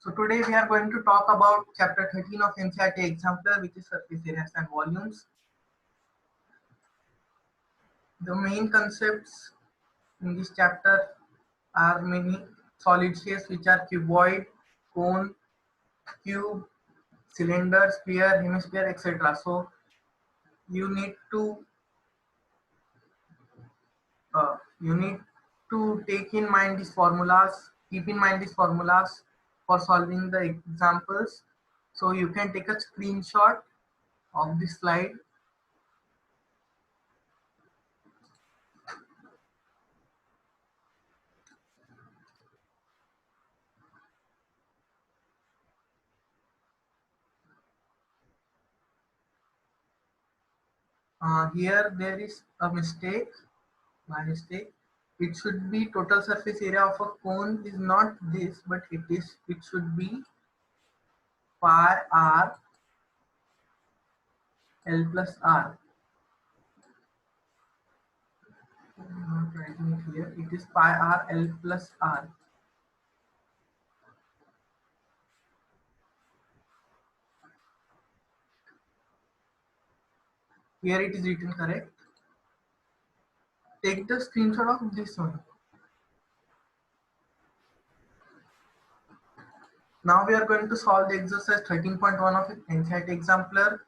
So today we are going to talk about chapter 13 of NCERT Exemplar, which is surface areas and volumes. The main concepts in this chapter are many solid shapes which are cuboid, cone, cube, cylinder, sphere, hemisphere, etc. So you need to you need to take in mind these formulas, keep in mind these formulas for solving the examples. So you can take a screenshot of this slide. Here there is a mistake, my mistake. It should be total surface area of a cone is not this, but it should be pi r l plus r. I'm not writing it here. It is pi r l plus r. Here it is written correct. Take the screenshot of this one. Now we are going to solve the exercise 13.1 of NCERT Exemplar,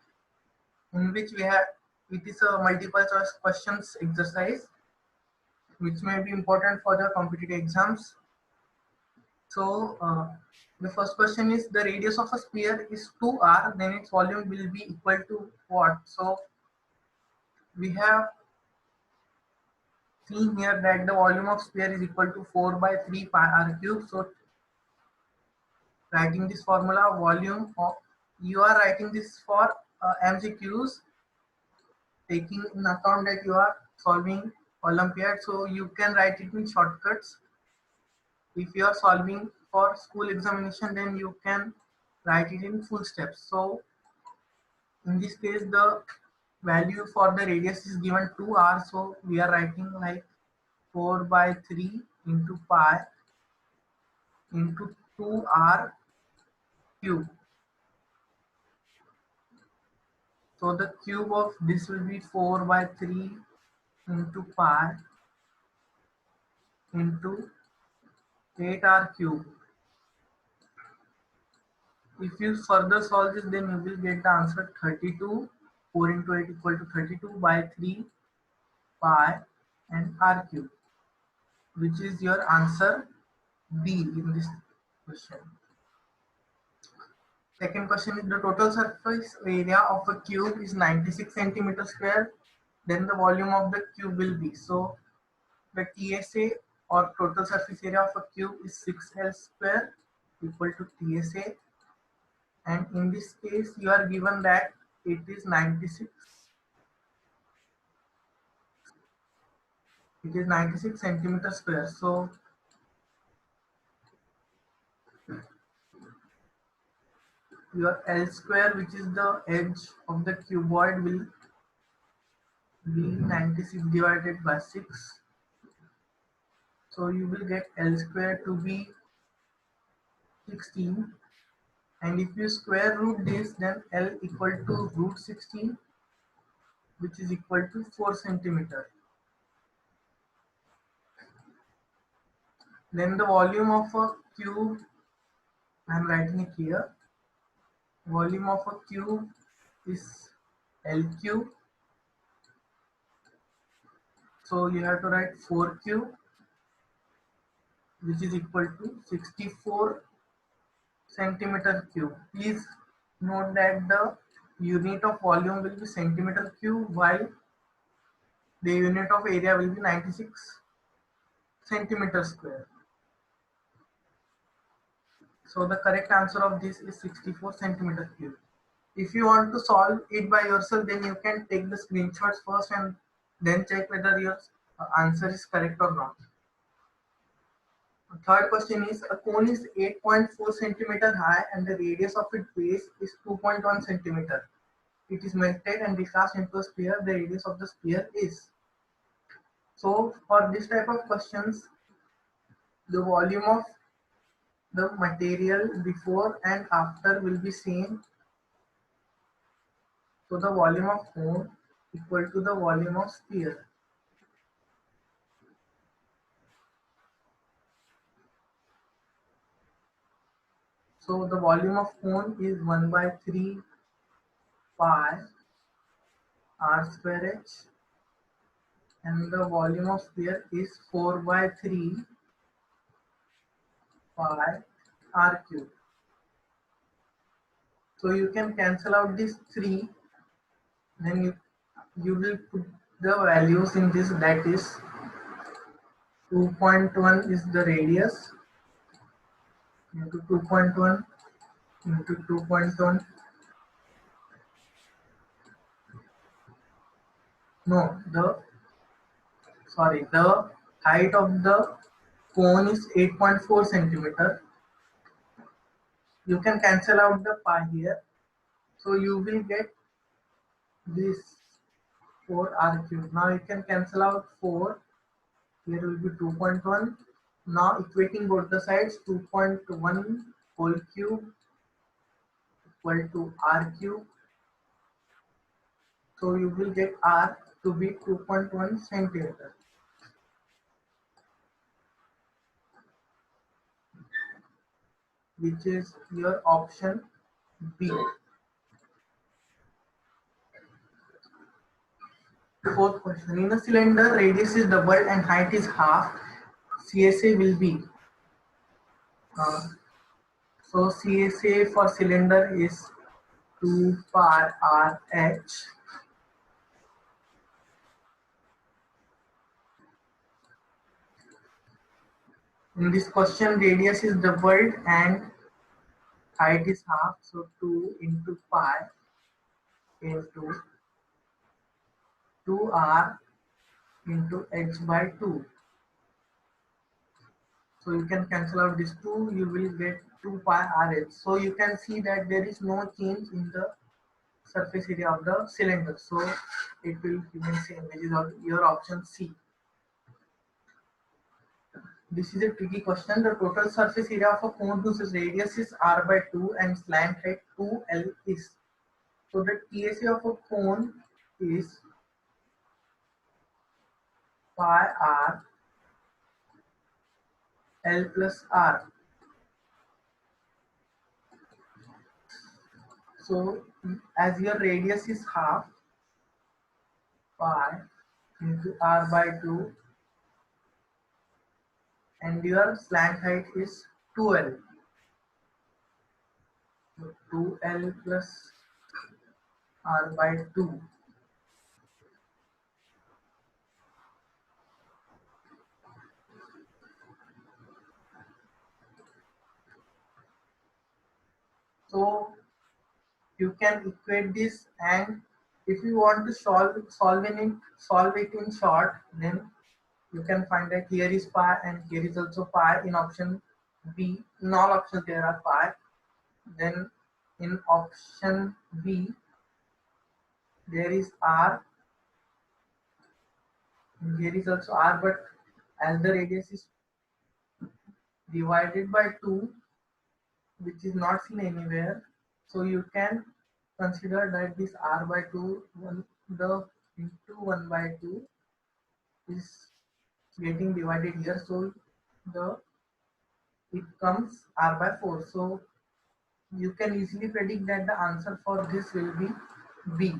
in which we have it is a multiple choice questions exercise, which may be important for the competitive exams. So the first question is the radius of a sphere is 2r, then its volume will be equal to what? So we have seen here that the volume of sphere is equal to 4 by 3 pi r cube. So writing this formula, volume of, you are writing this for MCQs, taking in account that you are solving Olympiad, so you can write it in shortcuts. If you are solving for school examination, then you can write it in full steps. So in this case, the value for the radius is given 2r, so we are writing like 4 by 3 into pi into 2r cube. So the cube of this will be 4 by 3 into pi into 8r cube. If you further solve this, then you will get the answer 32. 4 into 8 equal to 32 by 3 pi and r cube, which is your answer B in this question. Second question is the total surface area of a cube is 96 centimeter square. Then the volume of the cube will be. So the TSA or total surface area of a cube is 6L square equal to TSA. And in this case, you are given that it is 96. It is 96 centimeter square. So your L square, which is the edge of the cuboid, will be 96 divided by 6. So you will get L square to be 16. And if you square root this, then L equal to root 16, which is equal to 4 centimeter. Then the volume of a cube, I am writing it here. Volume of a cube is L cube. So you have to write 4 cube, which is equal to 64 centimeter cube. Please note that the unit of volume will be centimeter cube, while the unit of area will be 96 centimeter square. So the correct answer of this is 64 centimeter cube. If you want to solve it by yourself, then you can take the screenshots first and then check whether your answer is correct or not. The third question is a cone is 8.4 centimeter high and the radius of its base is 2.1 centimeter. It is melted and recast into a sphere. The radius of the sphere is. So for this type of questions, the volume of the material before and after will be same. So the volume of cone equal to the volume of sphere. So the volume of cone is 1 by 3 pi r square h, and the volume of sphere is 4 by 3 pi r cube. So you can cancel out these three, then you will put the values in this, that is 2.1 is the radius into 2.1 into 2.1. No, the height of the cone is 8.4 centimeter. You can cancel out the pi here, so you will get this 4 r cube. Now you can cancel out 4. Here will be 2.1. Now equating both the sides, 2.1 whole cube equal to r cube. So you will get r to be 2.1 centimeter, which is your option B. Fourth question. In a cylinder, radius is doubled and height is half. CSA will be. Uh, so CSA for cylinder is 2 pi r h. In this question, radius is doubled and height is half. So 2 into pi into 2r into h by 2. So you can cancel out this 2, you will get 2 pi rh. So you can see that there is no change in the surface area of the cylinder. So it will remain same, which is your option C. This is a tricky question. The total surface area of a cone whose radius is r by 2 and slant height 2l is. So the TSA of a cone is pi r l plus r. So as your radius is half, pi into r by 2, and your slant height is 2l. So 2l plus r by 2. So you can equate this, and if you want to solve it in short, then you can find that here is pi and here is also pi in option B. In all options there are pi. Then in option B there is r, and here is also r, but as the radius is divided by 2, which is not seen anywhere, so you can consider that this r by 2, the into 1 by 2 is getting divided here, so the it comes r by 4. So you can easily predict that the answer for this will be B.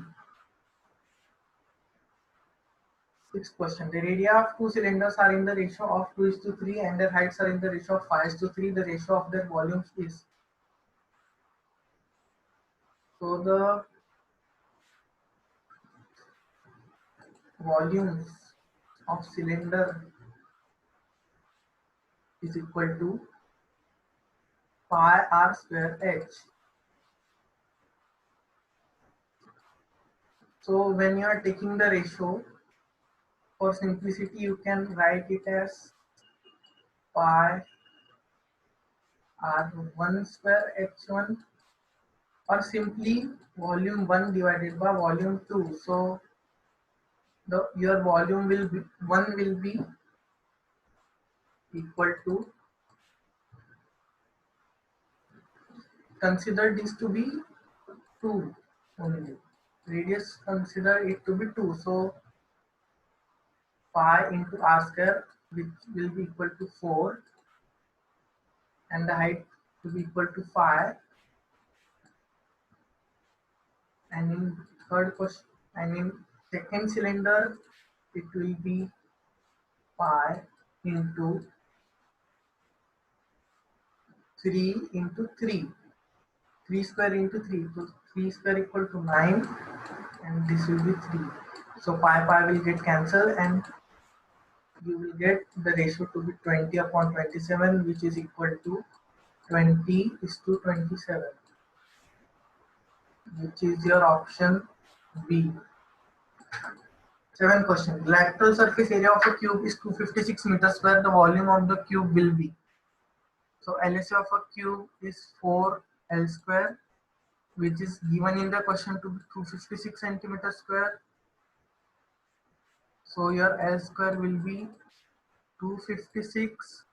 Sixth question. The area of two cylinders are in the ratio of 2:3 and their heights are in the ratio of 5:3. The ratio of their volumes is. So the volumes of cylinder is equal to pi r square h. So when you are taking the ratio, for simplicity you can write it as pi r1 square h1, or simply volume 1 divided by volume 2. So your volume will be 1 will be equal to consider this to be 2 only. Radius, consider it to be 2. So pi into r square, which will be equal to 4, and the height to be equal to 5. And in third question, and in second cylinder, it will be pi into 3 into 3. 3 square into 3. So 3 square equal to 9, and this will be 3. So pi will get cancelled, and you will get the ratio to be 20 upon 27, which is equal to 20 is to 27, which is your option B. Seventh question. Lateral surface area of a cube is 256 meters square. The volume of the cube will be. So LSA of a cube is 4L square, which is given in the question to be 256 centimeters square. So your L square will be 256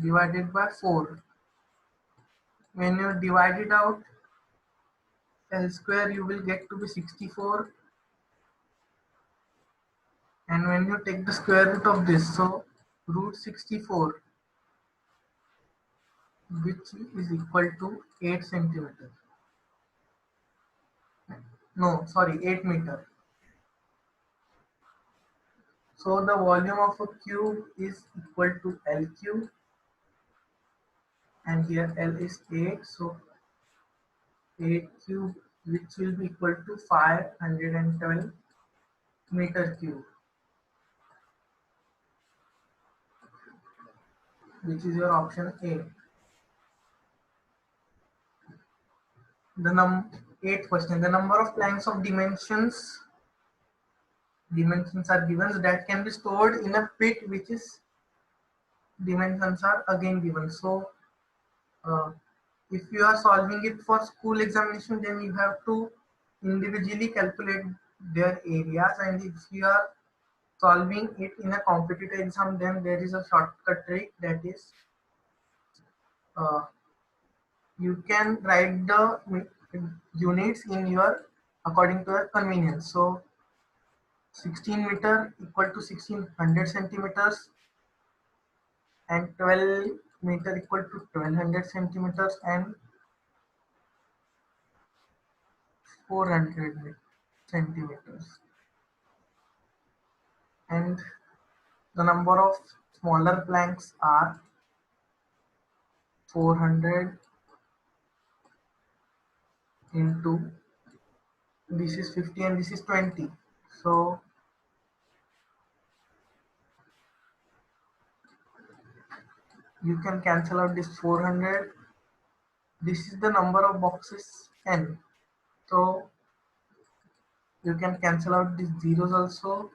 divided by 4. When you divide it out, L square you will get to be 64. And when you take the square root of this, so root 64, which is equal to 8 centimeters. No, sorry, 8 meter. So the volume of a cube is equal to L cube, and here L is 8, so 8 cube, which will be equal to 512 meter cube, which is your option A. The eighth question: the number of planks of dimensions are given that can be stored in a pit, which is dimensions are again given. So if you are solving it for school examination, then you have to individually calculate their areas, and if you are solving it in a competitive exam, then there is a shortcut trick, that is uh, you can write the units in your according to your convenience. So 16 meter equal to 1600 centimeters, and 12 meter equal to 1200 centimeters, and 400 centimeters. And the number of smaller planks are 400 into, this is 50 and this is 20. So you can cancel out this 400. This is the number of boxes n. So you can cancel out these zeros also,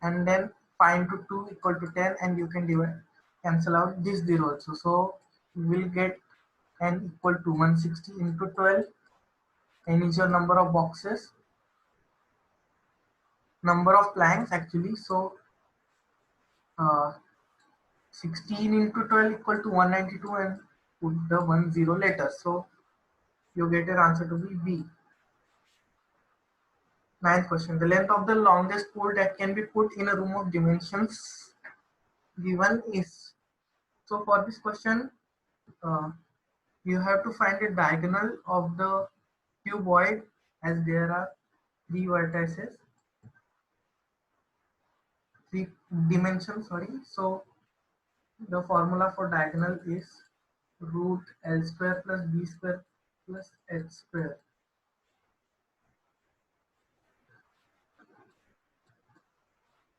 and then 5 into 2 equal to 10, and you can cancel out this 0 also. So you will get n equal to 160 into 12. N is your number of boxes, number of planks actually. So 16 into 12 equal to 192, and put the 10 later. So you get your answer to be B. Ninth question: the length of the longest pole that can be put in a room of dimensions given is. So for this question, you have to find a diagonal of the cuboid, as there are 3 vertices, 3 dimensions, sorry. So the formula for diagonal is root L square plus B square plus H square.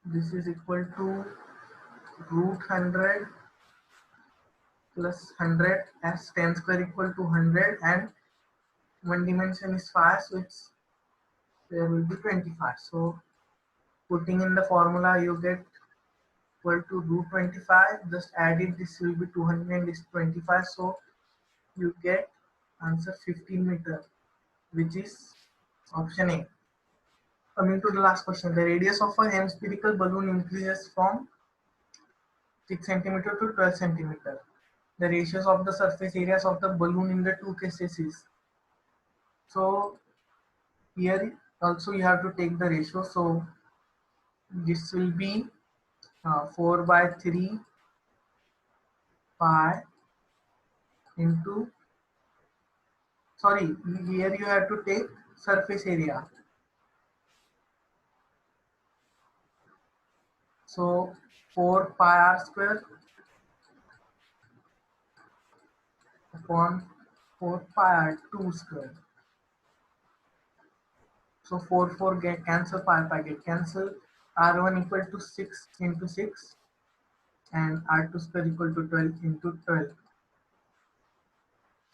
This is equal to root 100 plus 100, as 10 square equal to 100, and one dimension is 5, so there will be 25. So putting in the formula, you get equal to root 25. Just add it, this will be 200 and this 25. So you get answer 15 meter, which is option A. Coming to the last question: the radius of a hemispherical balloon increases from 6 centimeter to 12 centimeter. the ratios of the surface areas of the balloon in the two cases is. So here also you have to take the ratio. So this will be 4 by 3 pi into, sorry, here you have to take surface area. So 4 pi r square upon 4 pi r2 square. So 4 get cancel, pi get cancel. R1 equal to 6 into 6 and R2 square equal to 12 into 12.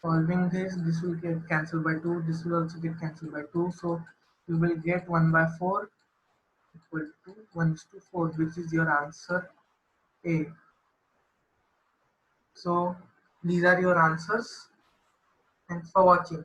Solving this will get cancelled by 2, this will also get cancelled by 2. So you will get 1 by 4 equal to 1:4, which is your answer A. So these are your answers. Thanks for watching.